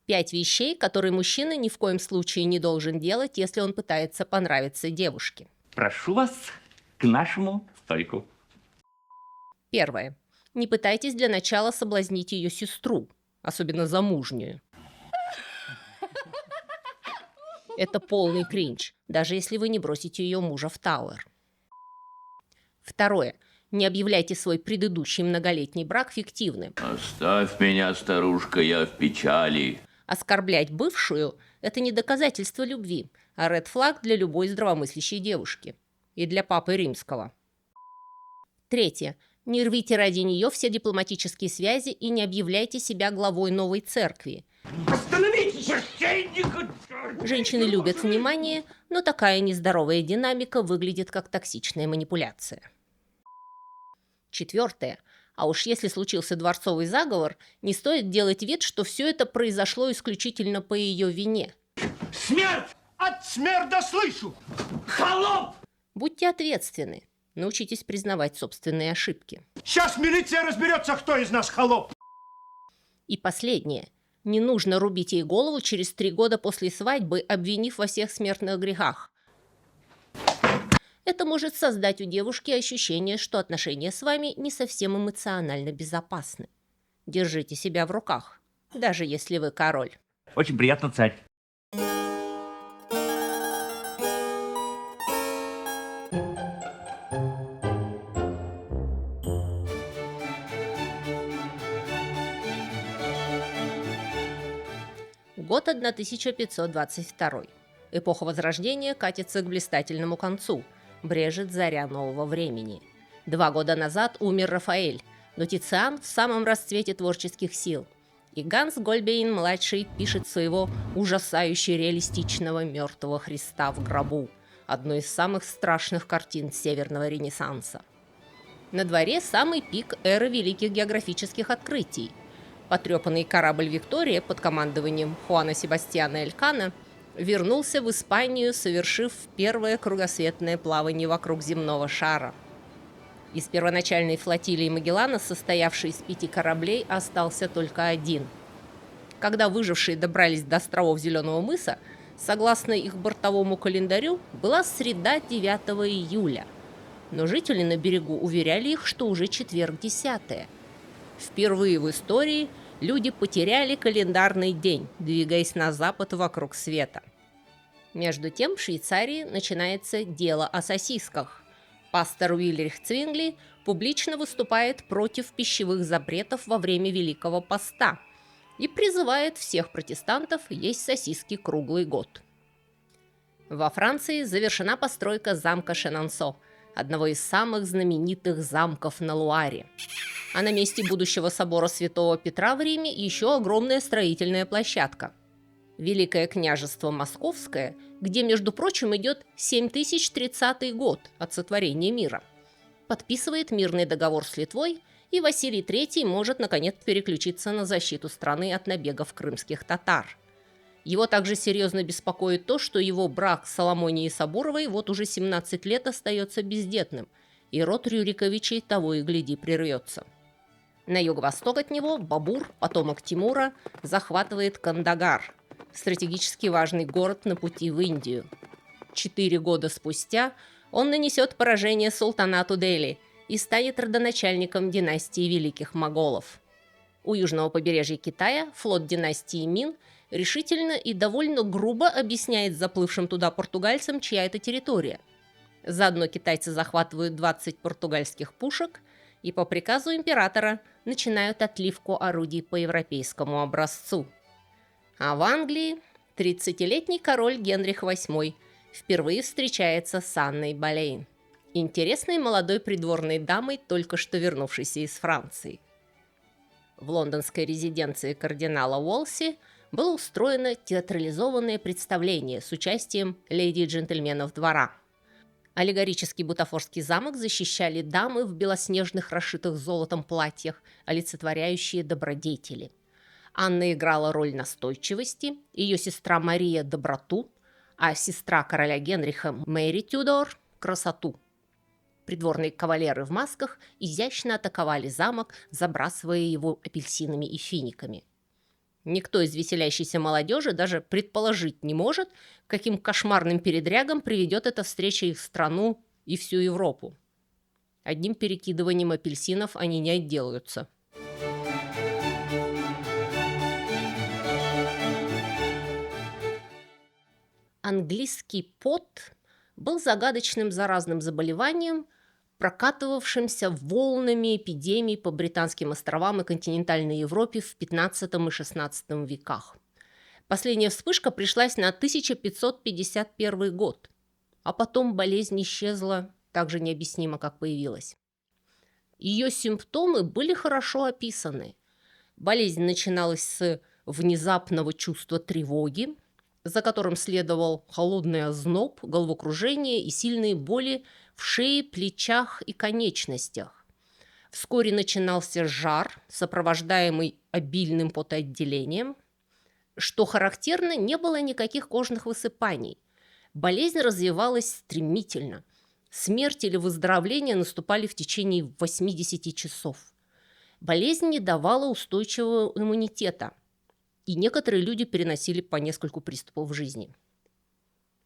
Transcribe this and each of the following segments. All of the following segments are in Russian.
5 вещей, которые мужчина ни в коем случае не должен делать, если он пытается понравиться девушке. Прошу вас к нашему столику. Первое. Не пытайтесь для начала соблазнить ее сестру, особенно замужнюю. Это полный кринж, даже если вы не бросите ее мужа в Тауэр. Второе. Не объявляйте свой предыдущий многолетний брак фиктивным. Оставь меня, старушка, я в печали. Оскорблять бывшую – это не доказательство любви, а ред-флаг для любой здравомыслящей девушки. И для папы римского. Третье. Не рвите ради нее все дипломатические связи и не объявляйте себя главой новой церкви. Остановитесь, священник! Женщины любят внимание, но такая нездоровая динамика выглядит как токсичная манипуляция. Четвертое. А уж если случился дворцовый заговор, не стоит делать вид, что все это произошло исключительно по ее вине. Смерть! От смерда слышу! Холоп! Будьте ответственны. Научитесь признавать собственные ошибки. Сейчас милиция разберется, кто из нас холоп. И последнее. Не нужно рубить ей голову через 3 года после свадьбы, обвинив во всех смертных грехах. Это может создать у девушки ощущение, что отношения с вами не совсем эмоционально безопасны. Держите себя в руках, даже если вы король. Очень приятно, царь. Год 1522. Эпоха Возрождения катится к блистательному концу. Брежет заря нового времени. 2 года назад умер Рафаэль, но Тициан в самом расцвете творческих сил. И Ганс Гольбейн-младший пишет своего ужасающе реалистичного «Мертвого Христа в гробу», одну из самых страшных картин Северного Ренессанса. На дворе самый пик эры великих географических открытий. Потрепанный корабль «Виктория» под командованием Хуана Себастьяна Элькана вернулся в Испанию, совершив первое кругосветное плавание вокруг земного шара. Из первоначальной флотилии Магеллана, состоявшей из 5 кораблей, остался только один. Когда выжившие добрались до островов Зеленого мыса, согласно их бортовому календарю, была среда 9 июля. Но жители на берегу уверяли их, что уже четверг 10. Впервые в истории люди потеряли календарный день, двигаясь на запад вокруг света. Между тем в Швейцарии начинается дело о сосисках. Пастор Уильрих Цвингли публично выступает против пищевых запретов во время Великого Поста и призывает всех протестантов есть сосиски круглый год. Во Франции завершена постройка замка Шенонсо, одного из самых знаменитых замков на Луаре. А на месте будущего собора Святого Петра в Риме еще огромная строительная площадка. Великое княжество Московское, где, между прочим, идет 7030 год от сотворения мира, подписывает мирный договор с Литвой, и Василий III может, наконец, переключиться на защиту страны от набегов крымских татар. Его также серьезно беспокоит то, что его брак с Соломонией Сабуровой вот уже 17 лет остается бездетным, и род Рюриковичей того и гляди прервется. На юго-восток от него Бабур, потомок Тимура, захватывает Кандагар, стратегически важный город на пути в Индию. 4 года спустя он нанесет поражение султанату Дели и станет родоначальником династии великих моголов. У южного побережья Китая флот династии Мин решительно и довольно грубо объясняет заплывшим туда португальцам, чья это территория. Заодно китайцы захватывают 20 португальских пушек и по приказу императора начинают отливку орудий по европейскому образцу. А в Англии 30-летний король Генрих VIII впервые встречается с Анной Болейн, интересной молодой придворной дамой, только что вернувшейся из Франции. В лондонской резиденции кардинала Уолси было устроено театрализованное представление с участием леди и джентльменов двора. Аллегорический бутафорский замок защищали дамы в белоснежных, расшитых золотом платьях, олицетворяющие добродетели. Анна играла роль настойчивости, ее сестра Мария – доброту, а сестра короля Генриха Мэри Тюдор – красоту. Придворные кавалеры в масках изящно атаковали замок, забрасывая его апельсинами и финиками. Никто из веселящейся молодежи даже предположить не может, каким кошмарным передрягам приведет эта встреча их страну и всю Европу. Одним перекидыванием апельсинов они не отделаются. Английский пот был загадочным заразным заболеванием, прокатывавшимся волнами эпидемий по Британским островам и континентальной Европе в XV и XVI веках. Последняя вспышка пришлась на 1551 год, а потом болезнь исчезла так же необъяснимо, как появилась. Ее симптомы были хорошо описаны. Болезнь начиналась с внезапного чувства тревоги, за которым следовал холодный озноб, головокружение и сильные боли в шее, плечах и конечностях. Вскоре начинался жар, сопровождаемый обильным потоотделением. Что характерно, не было никаких кожных высыпаний. Болезнь развивалась стремительно. Смерть или выздоровление наступали в течение 80 часов. Болезнь не давала устойчивого иммунитета, и некоторые люди переносили по нескольку приступов в жизни.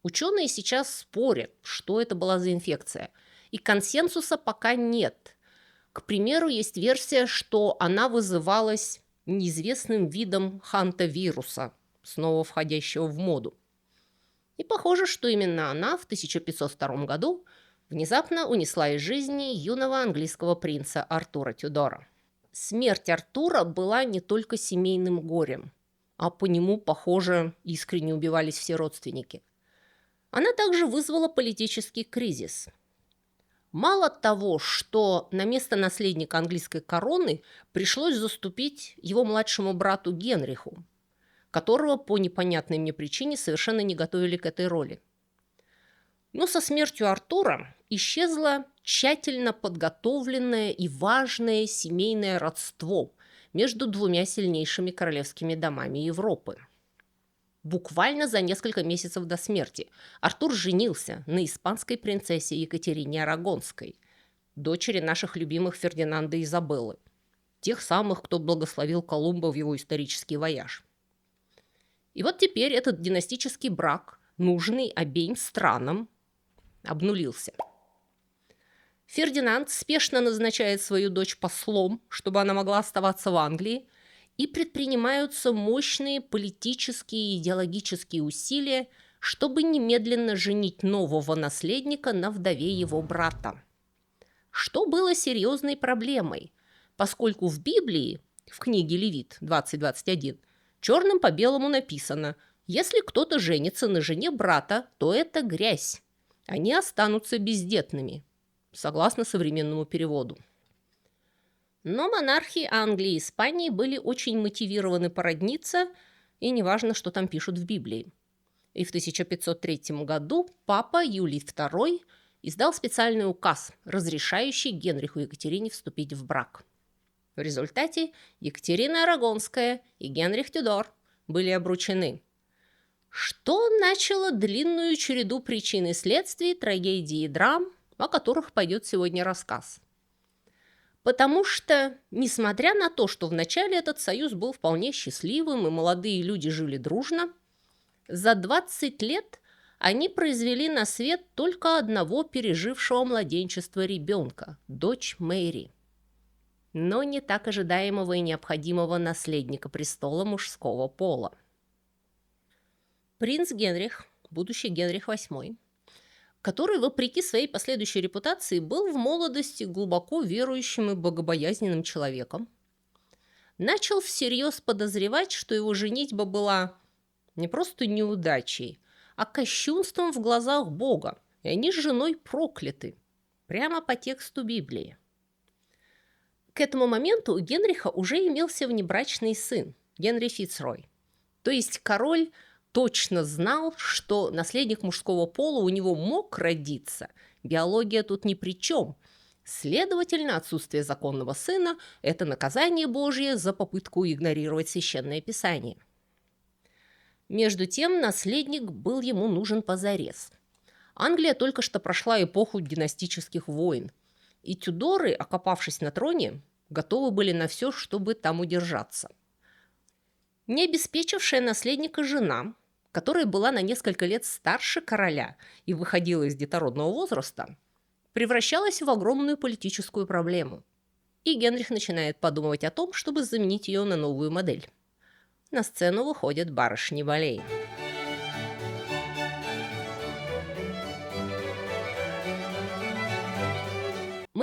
Ученые сейчас спорят, что это была за инфекция, и консенсуса пока нет. К примеру, есть версия, что она вызывалась неизвестным видом хантавируса, снова входящего в моду. И похоже, что именно она в 1502 году внезапно унесла из жизни юного английского принца Артура Тюдора. Смерть Артура была не только семейным горем, а по нему, похоже, искренне убивались все родственники. Она также вызвала политический кризис. Мало того, что на место наследника английской короны пришлось заступить его младшему брату Генриху, которого по непонятной мне причине совершенно не готовили к этой роли. Но со смертью Артура исчезло тщательно подготовленное и важное семейное родство между двумя сильнейшими королевскими домами Европы. Буквально за несколько месяцев до смерти Артур женился на испанской принцессе Екатерине Арагонской, дочери наших любимых Фердинанда и Изабеллы, тех самых, кто благословил Колумба в его исторический вояж. И вот теперь этот династический брак, нужный обеим странам, обнулился. Фердинанд спешно назначает свою дочь послом, чтобы она могла оставаться в Англии, и предпринимаются мощные политические и идеологические усилия, чтобы немедленно женить нового наследника на вдове его брата. Что было серьезной проблемой, поскольку в Библии, в книге Левит 20:21, черным по белому написано: если кто-то женится на жене брата, то это грязь. Они останутся бездетными, согласно современному переводу. Но монархи Англии и Испании были очень мотивированы породниться, и неважно, что там пишут в Библии. И в 1503 году папа Юлий II издал специальный указ, разрешающий Генриху и Екатерине вступить в брак. В результате Екатерина Арагонская и Генрих Тюдор были обручены, что начало длинную череду причин и следствий, трагедий и драм, о которых пойдет сегодня рассказ. Потому что, несмотря на то, что вначале этот союз был вполне счастливым и молодые люди жили дружно, за 20 лет они произвели на свет только одного пережившего младенчество ребенка – дочь Мэри, но не так ожидаемого и необходимого наследника престола мужского пола. Принц Генрих, будущий Генрих VIII, который, вопреки своей последующей репутации, был в молодости глубоко верующим и богобоязненным человеком, начал всерьез подозревать, что его женитьба была не просто неудачей, а кощунством в глазах Бога, и они с женой прокляты, прямо по тексту Библии. К этому моменту у Генриха уже имелся внебрачный сын, Генри Фицрой, то есть король точно знал, что наследник мужского пола у него мог родиться. Биология тут ни при чем. Следовательно, отсутствие законного сына – это наказание Божье за попытку игнорировать священное писание. Между тем, наследник был ему нужен позарез. Англия только что прошла эпоху династических войн, и Тюдоры, окопавшись на троне, готовы были на все, чтобы там удержаться. Не обеспечившая наследника жена, которая была на несколько лет старше короля и выходила из детородного возраста, превращалась в огромную политическую проблему. И Генрих начинает подумывать о том, чтобы заменить ее на новую модель. На сцену выходят барышни Болейн.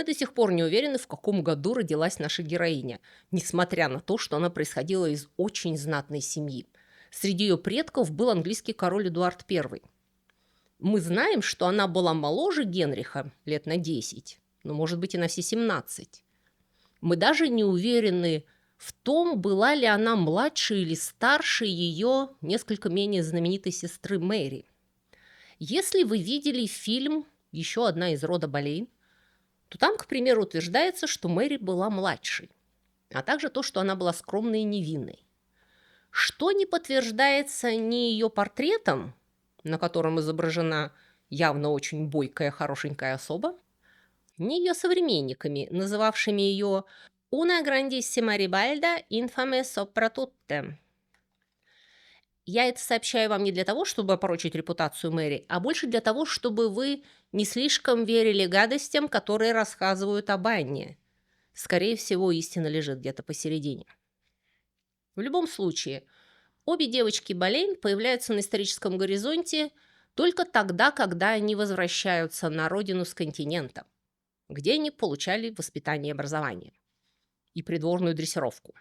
Мы до сих пор не уверены, в каком году родилась наша героиня, несмотря на то, что она происходила из очень знатной семьи. Среди ее предков был английский король Эдуард I. Мы знаем, что она была моложе Генриха лет на 10, но, может быть, и на все 17. Мы даже не уверены в том, была ли она младше или старше ее несколько менее знаменитой сестры Мэри. Если вы видели фильм «Еще одна из рода Болейн», то там, к примеру, утверждается, что Мэри была младшей, а также то, что она была скромной и невинной. Что не подтверждается ни ее портретом, на котором изображена явно очень бойкая, хорошенькая особа, ни ее современниками, называвшими ее «una grandissima ribalda infame soprattutto». Я это сообщаю вам не для того, чтобы опорочить репутацию Мэри, а больше для того, чтобы вы не слишком верили гадостям, которые рассказывают об Анне. Скорее всего, истина лежит где-то посередине. В любом случае, обе девочки Болейн появляются на историческом горизонте только тогда, когда они возвращаются на родину с континента, где они получали воспитание и образование и придворную дрессировку.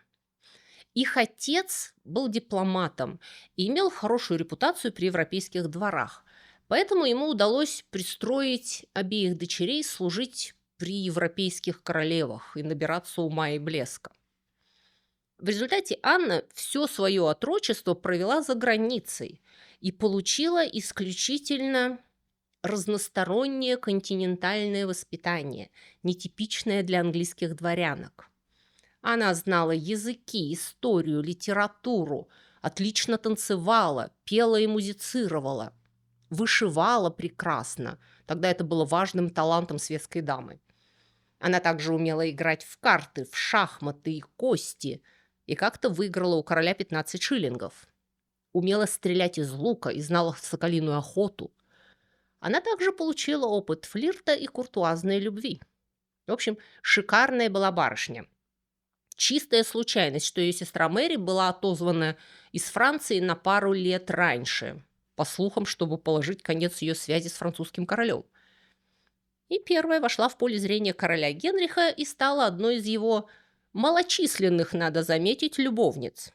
Их отец был дипломатом и имел хорошую репутацию при европейских дворах, поэтому ему удалось пристроить обеих дочерей служить при европейских королевах и набираться ума и блеска. В результате Анна все свое отрочество провела за границей и получила исключительно разностороннее континентальное воспитание, нетипичное для английских дворянок. Она знала языки, историю, литературу, отлично танцевала, пела и музицировала, вышивала прекрасно. Тогда это было важным талантом светской дамы. Она также умела играть в карты, в шахматы и кости, и как-то выиграла у короля 15 шиллингов. Умела стрелять из лука и знала соколиную охоту. Она также получила опыт флирта и куртуазной любви. В общем, шикарная была барышня. Чистая случайность, что ее сестра Мэри была отозвана из Франции на пару лет раньше, по слухам, чтобы положить конец ее связи с французским королем. И первая вошла в поле зрения короля Генриха и стала одной из его малочисленных, надо заметить, любовниц.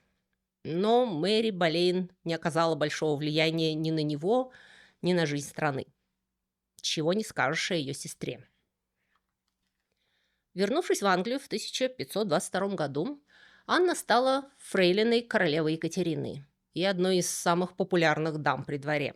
Но Мэри Болейн не оказала большого влияния ни на него, ни на жизнь страны. Чего не скажешь о ее сестре. Вернувшись в Англию в 1522 году, Анна стала фрейлиной королевы Екатерины и одной из самых популярных дам при дворе.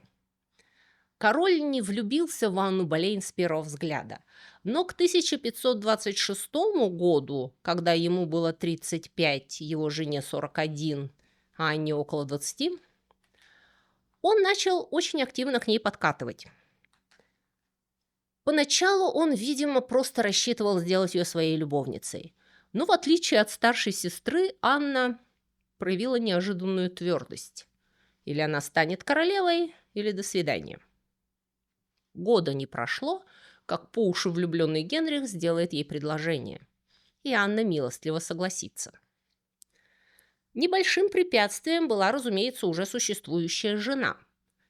Король не влюбился в Анну Болейн с первого взгляда, но к 1526 году, когда ему было 35, его жене 41, а Анне около 20, он начал очень активно к ней подкатывать. Поначалу он, видимо, просто рассчитывал сделать ее своей любовницей. Но в отличие от старшей сестры, Анна проявила неожиданную твердость. Или она станет королевой, или до свидания. Года не прошло, как по уши влюбленный Генрих сделает ей предложение. И Анна милостливо согласится. Небольшим препятствием была, разумеется, уже существующая жена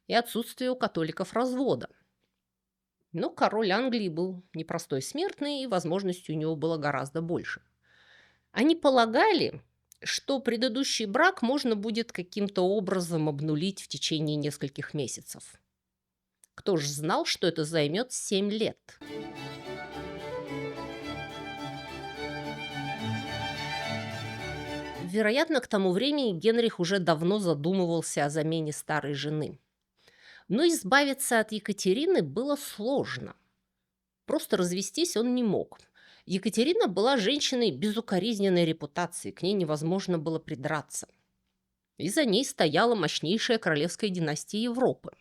и отсутствие у католиков развода. Но король Англии был непростой смертный, и возможностей у него было гораздо больше. Они полагали, что предыдущий брак можно будет каким-то образом обнулить в течение нескольких месяцев. Кто ж знал, что это займет 7 лет? Вероятно, к тому времени Генрих уже давно задумывался о замене старой жены. Но избавиться от Екатерины было сложно. Просто развестись он не мог. Екатерина была женщиной безукоризненной репутацией, к ней невозможно было придраться. И за ней стояла мощнейшая королевская династия Европы.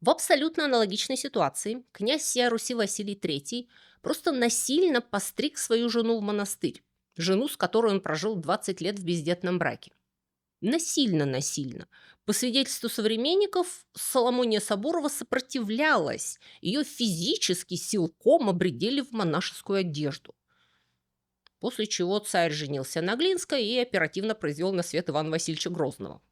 В абсолютно аналогичной ситуации князь всея Руси Василий III просто насильно постриг свою жену в монастырь, жену, с которой он прожил 20 лет в бездетном браке. Насильно. По свидетельству современников, Соломония Сабурова сопротивлялась. Ее физически силком обредили в монашескую одежду. После чего царь женился на Глинской и оперативно произвел на свет Ивана Васильевича Грозного.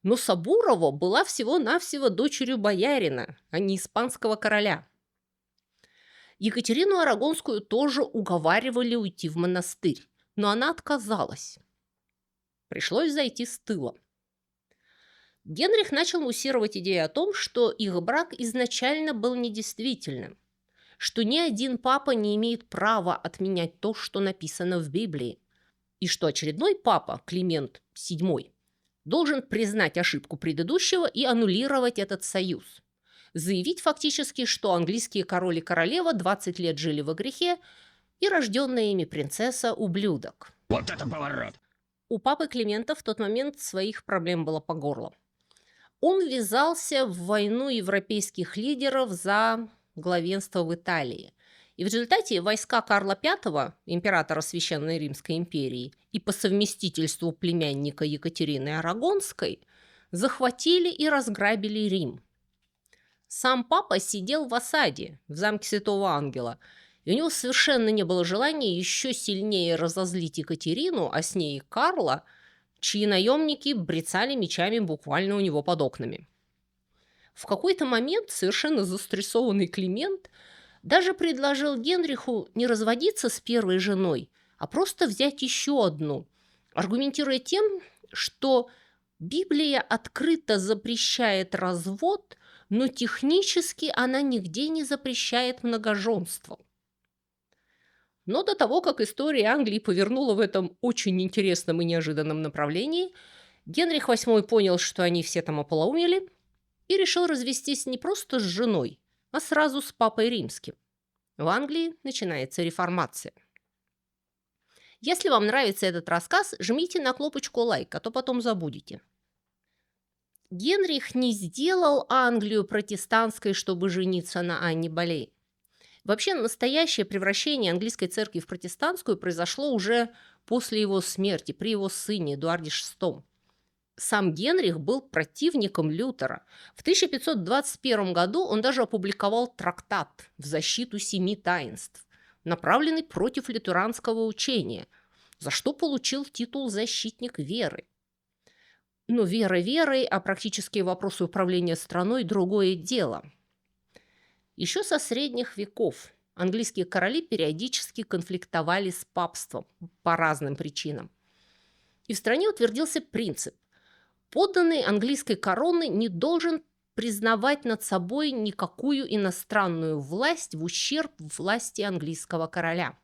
Но Сабурова была всего-навсего дочерью боярина, а не испанского короля. Екатерину Арагонскую тоже уговаривали уйти в монастырь, но она отказалась. Пришлось зайти с тыла. Генрих начал муссировать идею о том, что их брак изначально был недействительным, что ни один папа не имеет права отменять то, что написано в Библии, и что очередной папа, Климент VII, должен признать ошибку предыдущего и аннулировать этот союз. Заявить фактически, что английские король и королева 20 лет жили во грехе, и рожденная ими принцесса – ублюдок. Вот это поворот! У папы Климента в тот момент своих проблем было по горло. Он ввязался в войну европейских лидеров за главенство в Италии. И в результате войска Карла V, императора Священной Римской империи, и по совместительству племянника Екатерины Арагонской, захватили и разграбили Рим. Сам папа сидел в осаде в замке Святого Ангела, и у него совершенно не было желания еще сильнее разозлить Екатерину, а с ней и Карла, чьи наемники брецали мечами буквально у него под окнами. В какой-то момент совершенно застрессованный Климент даже предложил Генриху не разводиться с первой женой, а просто взять еще одну, аргументируя тем, что Библия открыто запрещает развод, но технически она нигде не запрещает многоженство. Но до того, как история Англии повернула в этом очень интересном и неожиданном направлении, Генрих VIII понял, что они все там ополоумели, и решил развестись не просто с женой, а сразу с папой римским. В Англии начинается реформация. Если вам нравится этот рассказ, жмите на кнопочку лайк, а то потом забудете. Генрих не сделал Англию протестантской, чтобы жениться на Анне Болейн. Вообще, настоящее превращение английской церкви в протестантскую произошло уже после его смерти, при его сыне Эдуарде VI. Сам Генрих был противником Лютера. В 1521 году он даже опубликовал трактат в защиту 7 таинств, направленный против лютеранского учения, за что получил титул «защитник веры». Но вера верой, а практические вопросы управления страной – другое дело. Еще со средних веков английские короли периодически конфликтовали с папством по разным причинам. И в стране утвердился принцип: подданный английской короны не должен признавать над собой никакую иностранную власть в ущерб власти английского короля.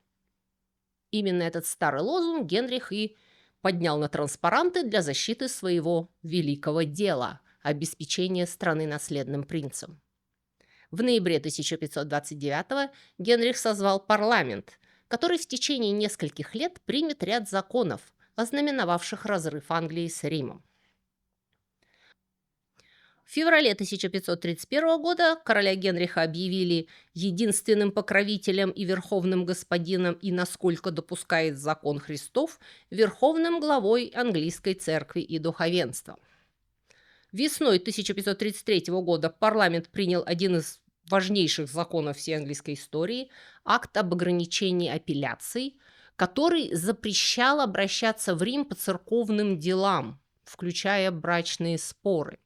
Именно этот старый лозунг Генрих и поднял на транспаранты для защиты своего великого дела – обеспечения страны наследным принцем. В ноябре 1529 Генрих созвал парламент, который в течение нескольких лет примет ряд законов, ознаменовавших разрыв Англии с Римом. В феврале 1531 года короля Генриха объявили единственным покровителем и верховным господином и, насколько допускает закон Христов, верховным главой английской церкви и духовенства. Весной 1533 года парламент принял один из важнейших законов всей английской истории – акт об ограничении апелляций, который запрещал обращаться в Рим по церковным делам, включая брачные споры.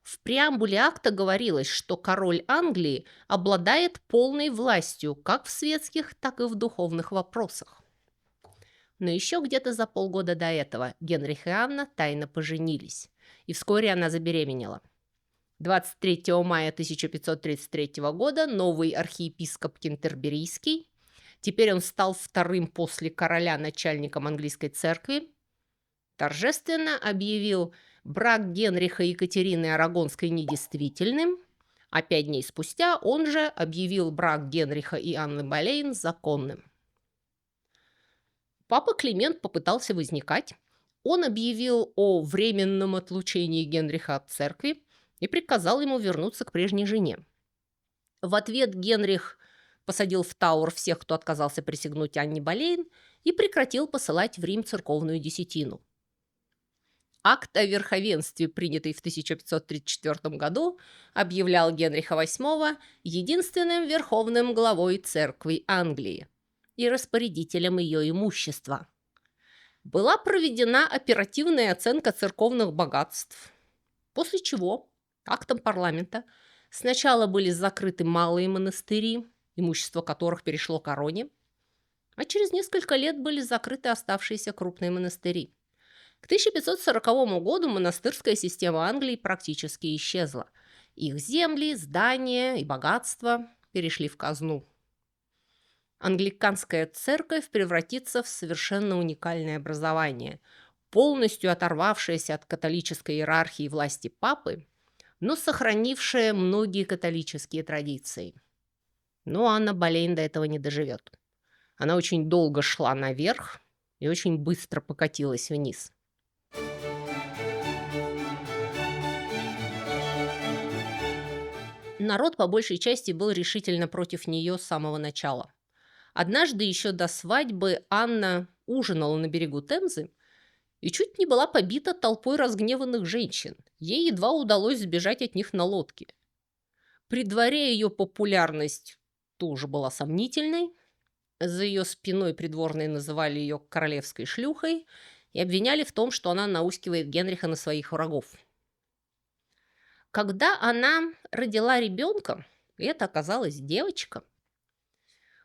В преамбуле акта говорилось, что король Англии обладает полной властью как в светских, так и в духовных вопросах. Но еще где-то за полгода до этого Генрих и Анна тайно поженились, и вскоре она забеременела. 23 мая 1533 года новый архиепископ Кентерберийский, теперь он стал вторым после короля начальником английской церкви, торжественно объявил брак Генриха и Екатерины Арагонской недействительным, а 5 дней спустя он же объявил брак Генриха и Анны Болейн законным. Папа Климент попытался возникать. Он объявил о временном отлучении Генриха от церкви и приказал ему вернуться к прежней жене. В ответ Генрих посадил в Тауэр всех, кто отказался присягнуть Анне Болейн, и прекратил посылать в Рим церковную десятину. Акт о верховенстве, принятый в 1534 году, объявлял Генриха VIII единственным верховным главой церкви Англии и распорядителем ее имущества. Была проведена оперативная оценка церковных богатств, после чего актом парламента сначала были закрыты малые монастыри, имущество которых перешло короне, а через несколько лет были закрыты оставшиеся крупные монастыри. К 1540 году монастырская система Англии практически исчезла. Их земли, здания и богатства перешли в казну. Англиканская церковь превратится в совершенно уникальное образование, полностью оторвавшееся от католической иерархии и власти папы, но сохранившее многие католические традиции. Но Анна Болейн до этого не доживет. Она очень долго шла наверх и очень быстро покатилась вниз. Народ по большей части был решительно против нее с самого начала. Однажды еще до свадьбы Анна ужинала на берегу Темзы и чуть не была побита толпой разгневанных женщин. Ей едва удалось сбежать от них на лодке. При дворе ее популярность тоже была сомнительной. За ее спиной придворные называли ее королевской шлюхой и обвиняли в том, что она наускивает Генриха на своих врагов. Когда она родила ребенка, и это оказалась девочка,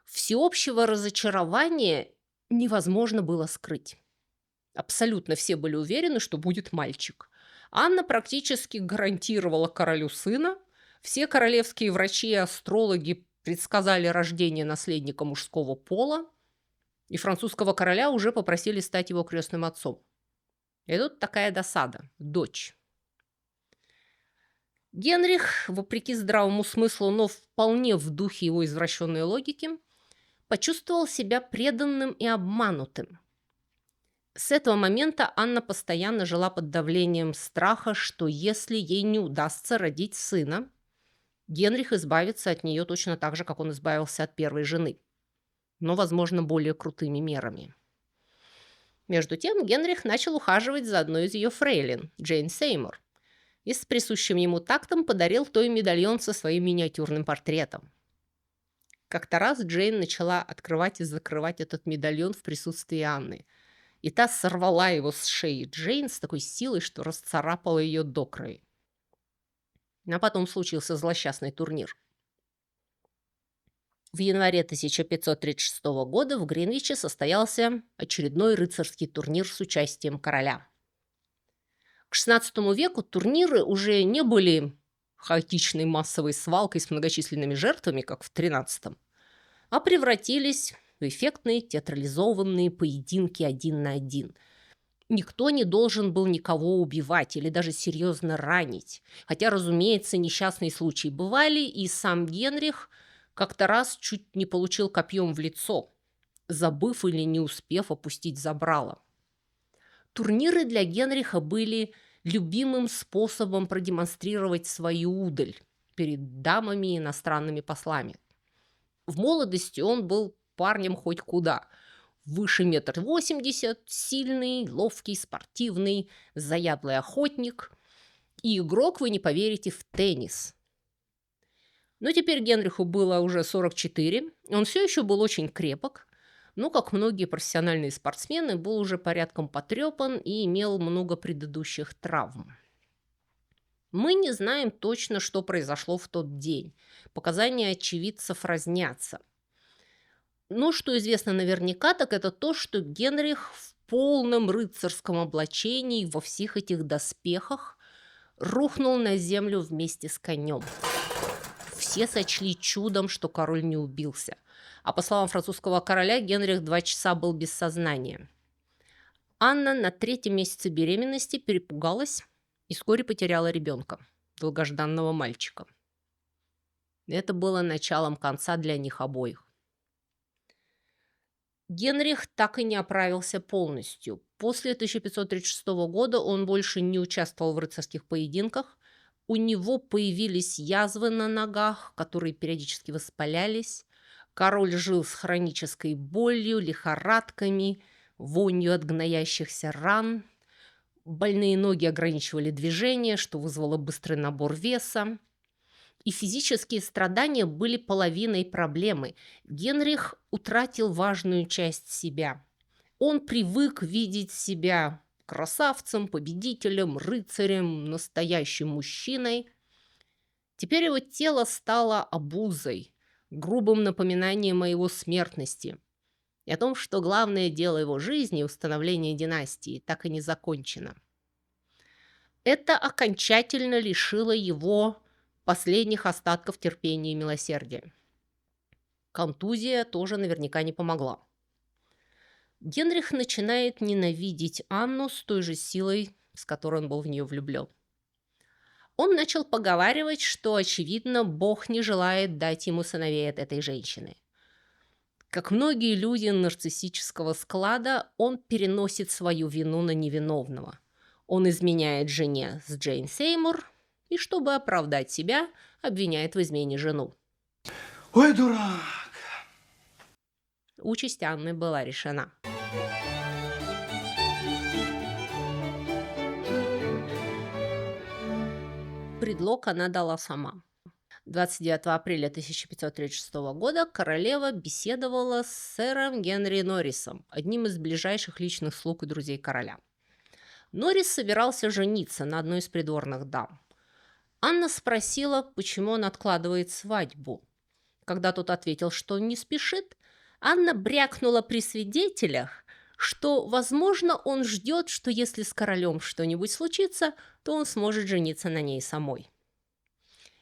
всеобщего разочарования невозможно было скрыть. Абсолютно все были уверены, что будет мальчик. Анна практически гарантировала королю сына. Все королевские врачи и астрологи предсказали рождение наследника мужского пола, и французского короля уже попросили стать его крестным отцом. И тут такая досада – дочь. Генрих, вопреки здравому смыслу, но вполне в духе его извращенной логики, почувствовал себя преданным и обманутым. С этого момента Анна постоянно жила под давлением страха, что если ей не удастся родить сына, Генрих избавится от нее точно так же, как он избавился от первой жены, но, возможно, более крутыми мерами. Между тем Генрих начал ухаживать за одной из ее фрейлин, Джейн Сеймур, и с присущим ему тактом подарил той медальон со своим миниатюрным портретом. Как-то раз Джейн начала открывать и закрывать этот медальон в присутствии Анны, и та сорвала его с шеи Джейн с такой силой, что расцарапала ее до крови. А потом случился злосчастный турнир. В январе 1536 года в Гринвиче состоялся очередной рыцарский турнир с участием короля. К XVI веку турниры уже не были хаотичной массовой свалкой с многочисленными жертвами, как в XIII, а превратились в эффектные театрализованные поединки 1 на 1. Никто не должен был никого убивать или даже серьезно ранить. Хотя, разумеется, несчастные случаи бывали, и сам Генрих как-то раз чуть не получил копьем в лицо, забыв или не успев опустить забрало. Турниры для Генриха были любимым способом продемонстрировать свою удаль перед дамами и иностранными послами. В молодости он был парнем хоть куда. Выше 1,80 м, сильный, ловкий, спортивный, заядлый охотник и игрок, вы не поверите, в теннис. Но теперь Генриху было уже 44, он все еще был очень крепок, но, как многие профессиональные спортсмены, был уже порядком потрепан и имел много предыдущих травм. Мы не знаем точно, что произошло в тот день. Показания очевидцев разнятся. Но что известно наверняка, так это то, что Генрих в полном рыцарском облачении, во всех этих доспехах, рухнул на землю вместе с конем. Все сочли чудом, что король не убился. А по словам французского короля, Генрих 2 часа был без сознания. Анна на 3-м месяце беременности перепугалась и вскоре потеряла ребенка, долгожданного мальчика. Это было началом конца для них обоих. Генрих так и не оправился полностью. После 1536 года он больше не участвовал в рыцарских поединках. У него появились язвы на ногах, которые периодически воспалялись. Король жил с хронической болью, лихорадками, вонью от гноящихся ран. Больные ноги ограничивали движение, что вызвало быстрый набор веса. И физические страдания были половиной проблемы. Генрих утратил важную часть себя. Он привык видеть себя красавцем, победителем, рыцарем, настоящим мужчиной. Теперь его тело стало обузой, грубым напоминанием о его смертности и о том, что главное дело его жизни, установление династии, так и не закончено. Это окончательно лишило его последних остатков терпения и милосердия. Контузия тоже наверняка не помогла. Генрих начинает ненавидеть Анну с той же силой, с которой он был в нее влюблен. Он начал поговаривать, что, очевидно, Бог не желает дать ему сыновей от этой женщины. Как многие люди нарциссического склада, он переносит свою вину на невиновного. Он изменяет жене с Джейн Сеймур и, чтобы оправдать себя, обвиняет в измене жену. Ой, дурак! Участь Анны была решена. Предлог она дала сама. 29 апреля 1536 года королева беседовала с сэром Генри Норрисом, одним из ближайших личных слуг и друзей короля. Норрис собирался жениться на одной из придворных дам. Анна спросила, почему он откладывает свадьбу. Когда тот ответил, что не спешит, Анна брякнула при свидетелях, что, возможно, он ждет, что если с королем что-нибудь случится, то он сможет жениться на ней самой.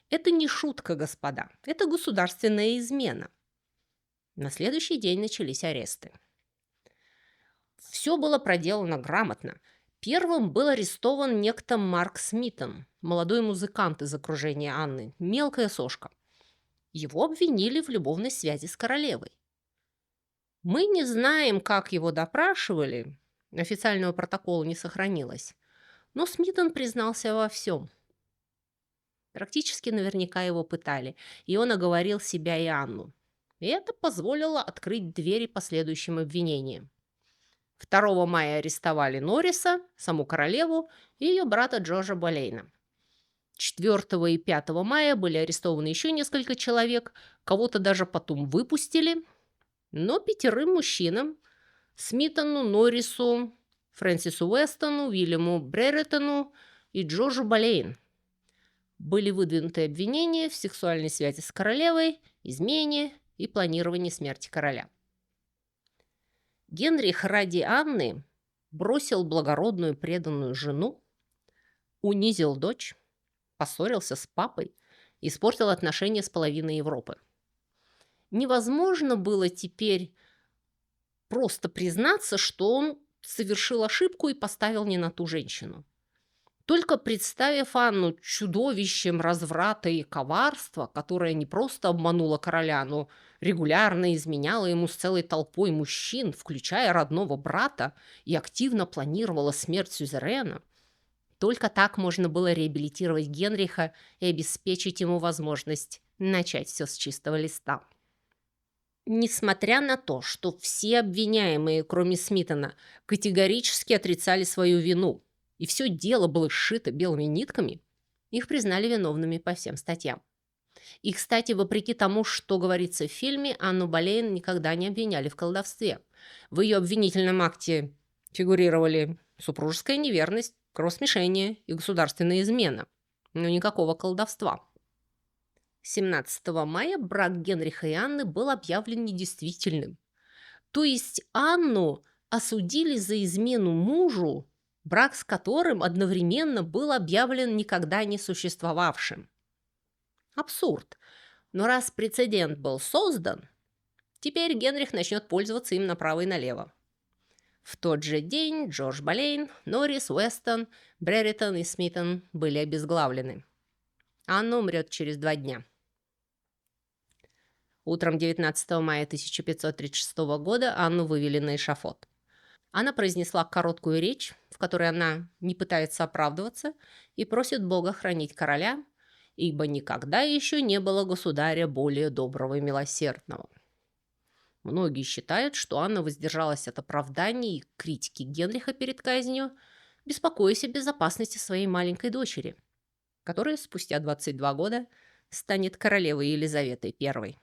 Это не шутка, господа, это государственная измена. На следующий день начались аресты. Все было проделано грамотно. Первым был арестован некто Марк Смитон, молодой музыкант из окружения Анны, мелкая сошка. Его обвинили в любовной связи с королевой. Мы не знаем, как его допрашивали, официального протокола не сохранилось, но Смитон признался во всем. Практически наверняка его пытали, и он оговорил себя и Анну. И это позволило открыть двери последующим обвинениям. 2 мая арестовали Норриса, саму королеву и ее брата Джорджа Болейна. 4 и 5 мая были арестованы еще несколько человек, кого-то даже потом выпустили, но 5 мужчинам – Смитону, Норрису, Фрэнсису Уэстону, Уильяму Бреретону и Джорджу Болейн – были выдвинуты обвинения в сексуальной связи с королевой, измене и планировании смерти короля. Генрих ради Анны бросил благородную преданную жену, унизил дочь, поссорился с папой, испортил отношения с половиной Европы. Невозможно было теперь просто признаться, что он совершил ошибку и поставил не на ту женщину. Только представив Анну чудовищем разврата и коварства, которое не просто обмануло короля, но регулярно изменяла ему с целой толпой мужчин, включая родного брата, и активно планировала смерть сюзерена, только так можно было реабилитировать Генриха и обеспечить ему возможность начать все с чистого листа. Несмотря на то, что все обвиняемые, кроме Смитона, категорически отрицали свою вину, и все дело было сшито белыми нитками, их признали виновными по всем статьям. И, кстати, вопреки тому, что говорится в фильме, Анну Болейн никогда не обвиняли в колдовстве. В ее обвинительном акте фигурировали супружеская неверность, кровосмешение и государственная измена, но никакого колдовства. 17 мая брак Генриха и Анны был объявлен недействительным. То есть Анну осудили за измену мужу, брак с которым одновременно был объявлен никогда не существовавшим. Абсурд. Но раз прецедент был создан, теперь Генрих начнет пользоваться им направо и налево. В тот же день Джордж Болейн, Норрис, Уэстон, Бреретон и Смитон были обезглавлены. Анна умрет через 2 дня. Утром 19 мая 1536 года Анну вывели на эшафот. Она произнесла короткую речь, в которой она не пытается оправдываться и просит Бога хранить короля, ибо никогда еще не было государя более доброго и милосердного. Многие считают, что Анна воздержалась от оправданий и критики Генриха перед казнью, беспокоясь о безопасности своей маленькой дочери, которая спустя 22 года станет королевой Елизаветой I.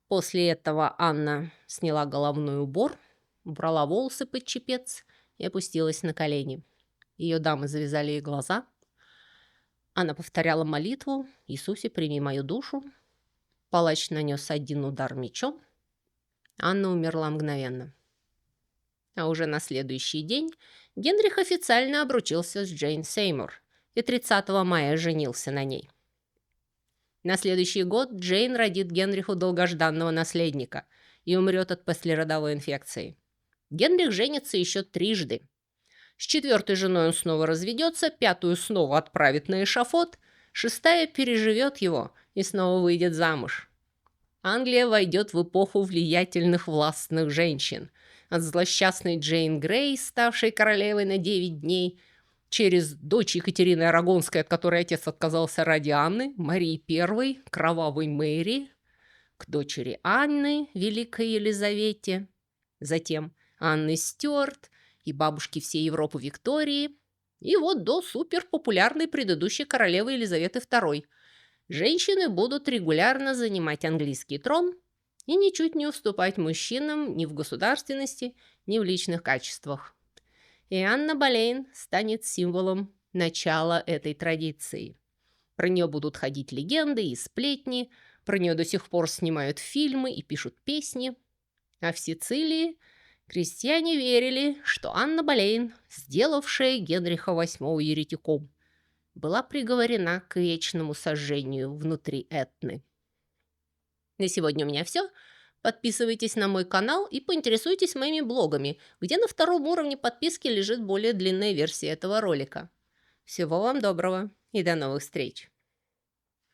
После этого Анна сняла головной убор, убрала волосы под чепец и опустилась на колени. Ее дамы завязали ей глаза. Она повторяла молитву: «Иисусе, прими мою душу». Палач нанес один удар мечом. Анна умерла мгновенно. А уже на следующий день Генрих официально обручился с Джейн Сеймур и 30 мая женился на ней. На следующий год Джейн родит Генриху долгожданного наследника и умрет от послеродовой инфекции. Генрих женится еще трижды. С 4-й женой он снова разведется, 5-ю снова отправит на эшафот, 6-я переживет его и снова выйдет замуж. Англия войдет в эпоху влиятельных властных женщин. От злосчастной Джейн Грей, ставшей королевой на 9 дней, через дочь Екатерины Арагонской, от которой отец отказался ради Анны, Марии I, кровавой Мэри, к дочери Анны, великой Елизавете, затем Анны Стюарт и бабушки всей Европы Виктории, и вот до суперпопулярной предыдущей королевы Елизаветы II. Женщины будут регулярно занимать английский трон и ничуть не уступать мужчинам ни в государственности, ни в личных качествах. И Анна Болейн станет символом начала этой традиции. Про нее будут ходить легенды и сплетни, про нее до сих пор снимают фильмы и пишут песни. А в Сицилии крестьяне верили, что Анна Болейн, сделавшая Генриха VIII еретиком, была приговорена к вечному сожжению внутри Этны. На сегодня у меня все. Подписывайтесь на мой канал и поинтересуйтесь моими блогами, где на 2-м уровне подписки лежит более длинная версия этого ролика. Всего вам доброго и до новых встреч!